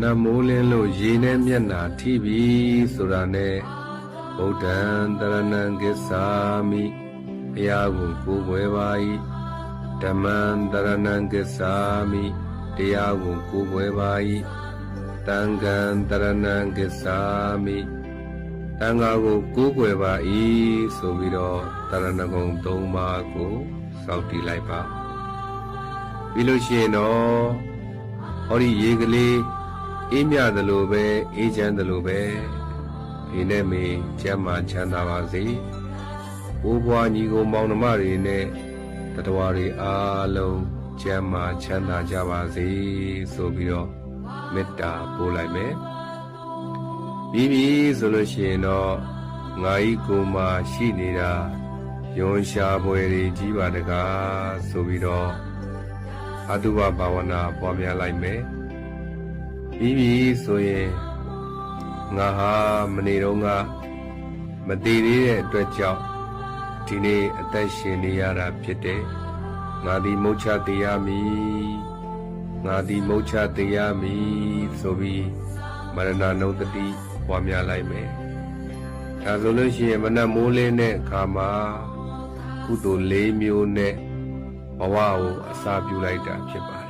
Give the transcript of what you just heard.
နက်မိုးလင်းလို့ရေနဲ့မျက်နှာထိပြီဆိုတာနဲ့ဗုဒ္ဓံတရဏံဂစ္ဆာမိဘုရားကိုကိုးကွယ်ပါ၏ဓမ္မံတရဏံဂစ္ဆာမိတရားကိုကိုးကွယ်ပါ၏သံဃံတရဏံဂစ္ဆာမိသံဃာကိုကိုးကွယ်ပါ၏ဆိုပြီးတော့တရဏဂုံ၃ပါးကိုစောင့်တည်လိုက်ပါပြီးလို့ရှိရင်တော့ဟောဒီရေကလေးအေးမြသလိုပဲအေးချမ်းသလိုပဲဒီနဲ့မေကျမ်းမာချမ်းသာပါစေဘိုးဘွားညီကိုမောင်နှမတွေနဲ့တတဝါတွေအားလုံးကျမ်းမာချမ်းသာကြပါစေဆိုပြီးတော့မေတ္တာပို့လိုက်မယ်ပြီးပြီဆိုလို့ရှိရင်တော့ငါဤကိုယ်မှာရှိနေတာယွန်ရှားပွဲတွေကြီးပါတကားဆိုပြီးတော့အတုပဘာဝနာပွားများလိုက်မယ်ပြီးပြီဆိုရင်ငါဟာမနေ့တုန်းကမတည်သေးတဲ့အတွက်ကြောင့်ဒီနေ့အသက်ရှင်နေရတာဖြစ်တယ်ငါသည်မုတ်ချသေးရမည်ငါသည်မုတ်ချသေးရမည်ဆိုပြီးမရဏနုတ္တိပွားများလိုက်မယ်ဒါဆိုလို့ရှိရင်မနက်မိုးလင်းတဲ့အခါမှာကုသိုလ်၄မျိုးနဲ့ဘဝကိုအစာပြုလိုက်တာဖြစ်ပါ